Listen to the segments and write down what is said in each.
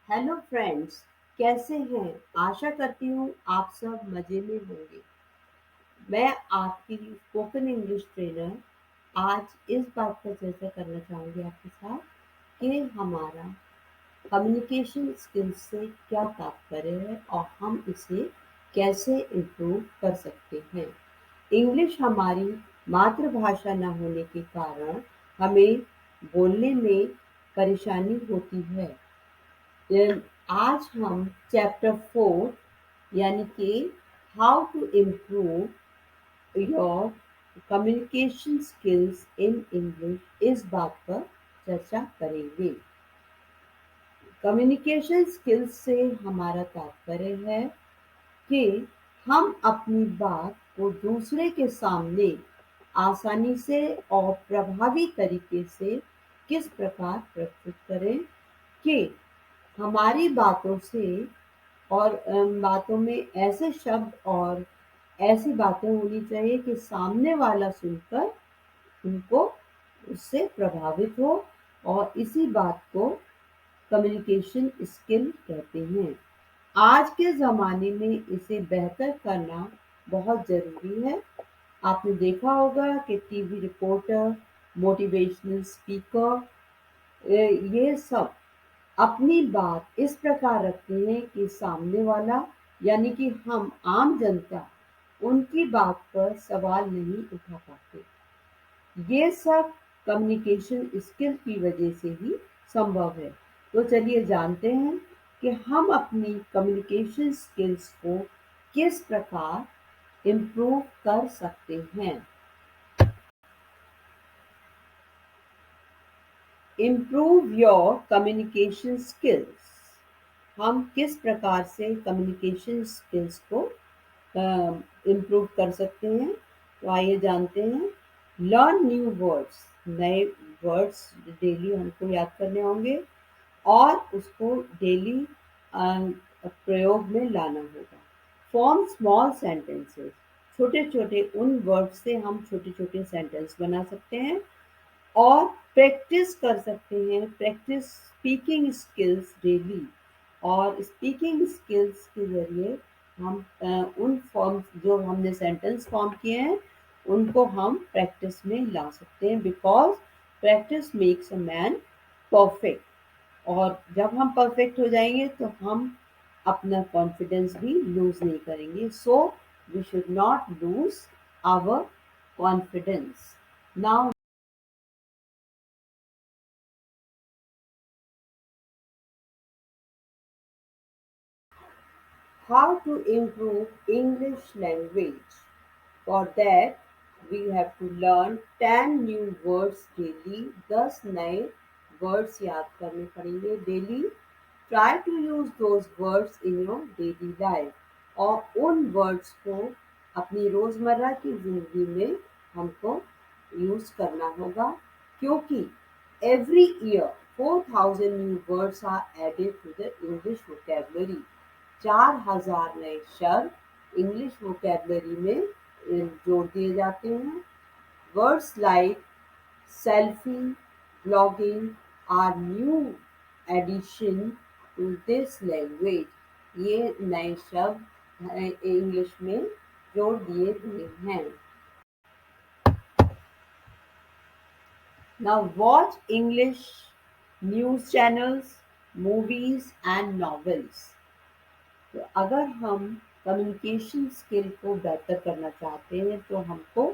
Hello friends. कैसे हैं? आशा करती हूँ आप सब मज़े में होंगे। मैं आपकी स्पोकन इंग्लिश ट्रेनर आज इस बात पर चर्चा करना चाहूँगी आपके साथ कि हमारा कम्युनिकेशन स्किल्स से क्या तात्पर्य है और हम इसे कैसे इम्प्रूव कर सकते हैं। इंग्लिश हमारी मातृभाषा न होने के कारण हमें बोलने में परेशानी होती है। आज हम चैप्टर 4 यानी कि how to improve your communication skills in English इस बात पर चर्चा करेंगे। कम्युनिकेशन स्किल्स से हमारा तात्पर्य है कि हम अपनी बात को दूसरे के सामने आसानी से और प्रभावी तरीके से किस प्रकार प्रस्तुत करें कि हमारी बातों से और बातों में ऐसे शब्द और ऐसी बातें होनी चाहिए कि सामने वाला सुनकर उनको उससे प्रभावित हो और इसी बात को कम्युनिकेशन स्किल कहते हैं। आज के ज़माने में इसे बेहतर करना बहुत ज़रूरी है। आपने देखा होगा कि टीवी रिपोर्टर, मोटिवेशनल स्पीकर, ये सब अपनी बात इस प्रकार रखते हैं कि सामने वाला यानी कि हम आम जनता उनकी बात पर सवाल नहीं उठा पाते। ये सब कम्युनिकेशन स्किल की वजह से ही संभव है। तो चलिए जानते हैं कि हम अपनी कम्युनिकेशन स्किल्स को किस प्रकार इम्प्रूव कर सकते हैं। Improve your communication skills. हम किस प्रकार से कम्युनिकेशन स्किल्स को इम्प्रूव कर सकते हैं, तो आइए जानते हैं। Learn new words. नए वर्ड्स डेली हमको याद करने होंगे और उसको डेली प्रयोग में लाना होगा। Form small sentences. छोटे छोटे उन वर्ड से हम छोटे छोटे सेंटेंस बना सकते हैं और प्रैक्टिस कर सकते हैं। प्रैक्टिस स्पीकिंग स्किल्स डेली, और स्पीकिंग स्किल्स के ज़रिए हम उन फॉर्म्स जो हमने सेंटेंस फॉर्म किए हैं उनको हम प्रैक्टिस में ला सकते हैं, because practice makes a man perfect. और जब हम परफेक्ट हो जाएंगे तो हम अपना कॉन्फिडेंस भी लूज नहीं करेंगे। So we should not lose our confidence. Now how to improve English language. For that, we have to learn 10 new words daily. 10 नए words याद करने पड़ेंगे daily. Try to use those words in your daily life. और उन words को अपनी रोज़मर्रा की ज़िंदगी में हमको यूज़ करना होगा, क्योंकि every year 4,000 new words are added to the English vocabulary. 4,000 नए शब्द इंग्लिश वोकेबलरी में जोड़ दिए जाते हैं। Words like selfie, blogging are new addition to this language. ये नए शब्द इंग्लिश में जोड़ दिए गए हैं। Now watch English news channels, movies and novels. तो अगर हम कम्युनिकेशन स्किल को बेहतर करना चाहते हैं तो हमको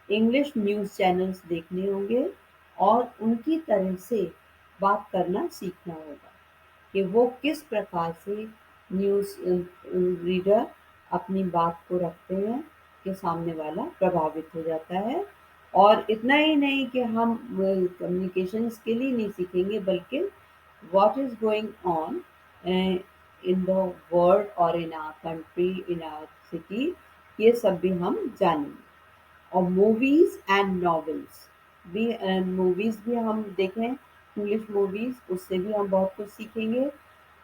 इंग्लिश न्यूज़ चैनल्स देखने होंगे और उनकी तरह से बात करना सीखना होगा कि वो किस प्रकार से न्यूज़ रीडर अपनी बात को रखते हैं कि सामने वाला प्रभावित हो जाता है। और इतना ही नहीं कि हम कम्युनिकेशन स्किल ही नहीं सीखेंगे, बल्कि what is going on in the world or in our country, in our city, ये सब भी हम जानेंगे। और मूवीज एंड नॉवेल्स भी, मूवीज भी हम देखें इंग्लिश मूवीज, उससे भी हम बहुत कुछ सीखेंगे।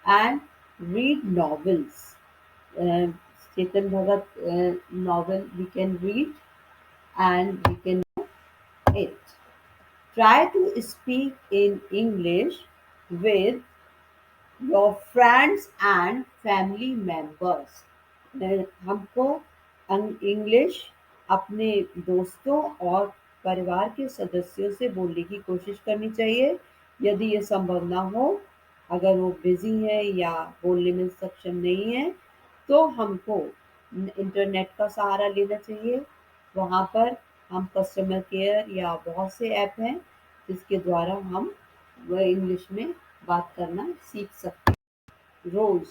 And read novels, Chetan Bhagat novel we can read and we can it. Try to speak in English with your friends and family members. हमको इंग्लिश अपने दोस्तों और परिवार के सदस्यों से बोलने की कोशिश करनी चाहिए। यदि ये संभव ना हो, अगर वो बिजी है या बोलने में सक्षम नहीं है, तो हमको इंटरनेट का सहारा लेना चाहिए। वहाँ पर हम कस्टमर केयर या बहुत से ऐप हैं जिसके द्वारा हम वह इंग्लिश में बात करना सीख सकते हैं। रोज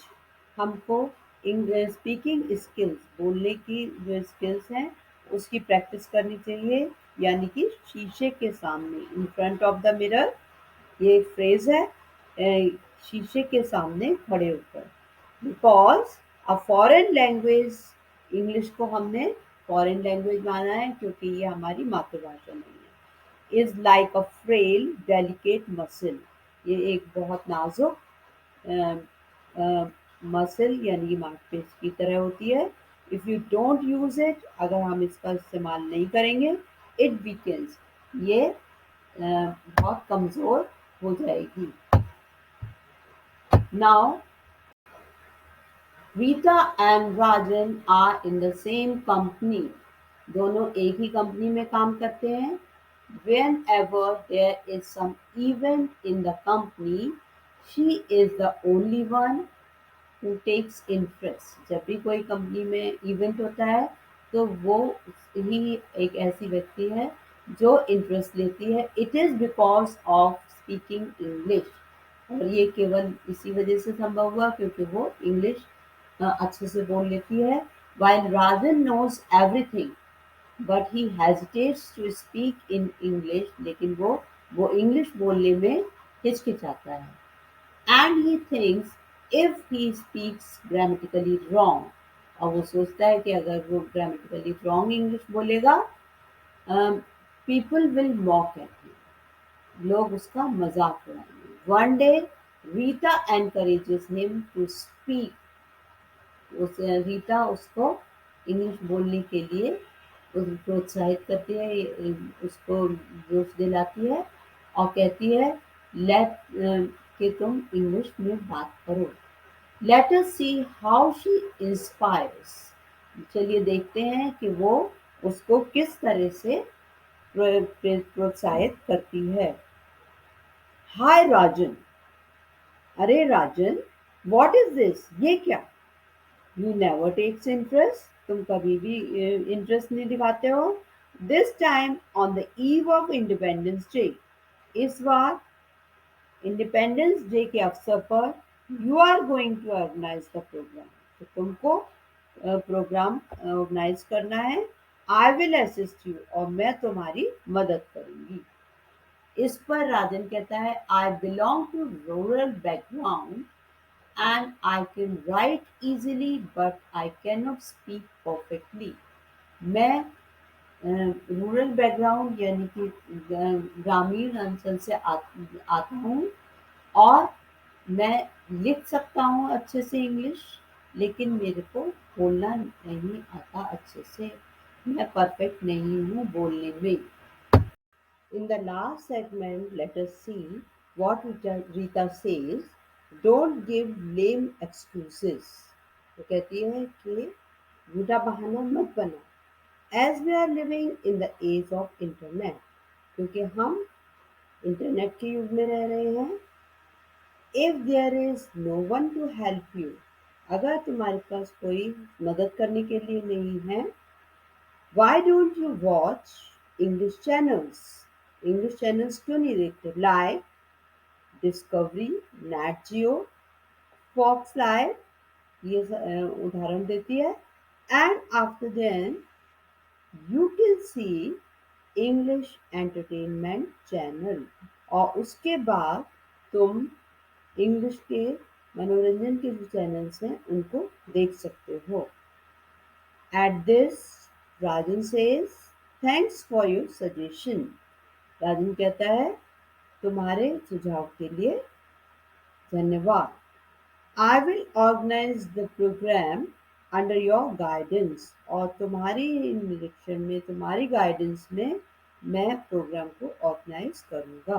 हमको स्पीकिंग स्किल्स, बोलने की जो स्किल्स हैं उसकी प्रैक्टिस करनी चाहिए, यानी कि शीशे के सामने, in front of the mirror, ये एक फ्रेज है, शीशे के सामने खड़े होकर। Because a foreign language, English को हमने फॉरेन लैंग्वेज माना है क्योंकि ये हमारी मातृभाषा नहीं है। Is like a frail delicate muscle, ये एक बहुत नाजुक मसल यानी मांसपेशी की तरह होती है। If you don't use it, अगर हम इसका इस्तेमाल नहीं करेंगे, इट वीकेंस, ये बहुत कमजोर हो जाएगी। Now Rita and Rajan are in the same company, दोनों एक ही कंपनी में काम करते हैं। Whenever there is some event in the company, she is the only one who takes interest। जब भी कोई कंपनी में इवेंट होता है तो वो ही एक ऐसी व्यक्ति है जो इंटरेस्ट लेती है। It is because of speaking English, और ये केवल इसी वजह से संभव हुआ क्योंकि वो इंग्लिश अच्छे से बोल लेती है। While Rajan knows everything, but he hesitates to speak in English, लेकिन वो इंग्लिश बोलने में हिचकिचाता है। And he thinks if he speaks grammatically wrong, और वो सोचता है कि अगर वो grammatically wrong इंग्लिश बोलेगा, people will mock at him, लोग उसका मजाक उड़ाएंगे। One day Rita encourages him to speak, Rita उसको इंग्लिश बोलने के लिए प्रोत्साहित करती है, उसको जोश दिलाती है और कहती है लेट कि तुम इंग्लिश में बात करो। Let us see how she inspires, चलिए देखते हैं कि वो उसको किस तरह से प्रोत्साहित करती है। हाय राजन, अरे राजन, व्हाट इज दिस, ये क्या? यू नेवर टेक्स इंटरेस्ट, तुम कभी भी इंटरेस्ट नहीं दिखाते हो। This time on the eve of independence day, इस बार इंडिपेंडेंस डे के अवसर पर you are going to organise the programme, तो तुमको प्रोग्राम ऑर्गेनाइज करना है। आई विल असिस्ट यू, और मैं तुम्हारी मदद करूंगी। इस पर राजन कहता है I belong to rural background and I can write easily but I cannot speak perfectly। मैं रूरल बैकग्राउंड यानी कि ग्रामीण अंचल से आता हूँ, और मैं लिख सकता हूँ अच्छे से इंग्लिश, लेकिन मेरे को बोलना नहीं आता अच्छे से, मैं परफेक्ट नहीं हूँ बोलने में। In the last segment, let us see what Rita says. Don't give lame excuses। तो कहती है कि झूठा बहाना मत बना। As we are living in the age of internet, क्योंकि हम इंटरनेट के युग में रह रहे हैं। If there is no one to help you, अगर तुम्हारे पास कोई मदद करने के लिए नहीं है, why don't you watch English channels? English channels क्यों नहीं देखते? Like Discovery, Nat Geo, Fox Live, ये उदाहरण देती है। And after then you can see English entertainment channel, और उसके बाद तुम इंग्लिश के मनोरंजन के जो चैनल्स हैं उनको देख सकते हो। At this Rajan says thanks for your suggestion. Rajan कहता है तुम्हारे सुझाव के लिए धन्यवाद। I will organise the programme under your guidance, और तुम्हारी निरीक्षण में, तुम्हारी गाइडेंस में मैं प्रोग्राम को ऑर्गेनाइज करूँगा।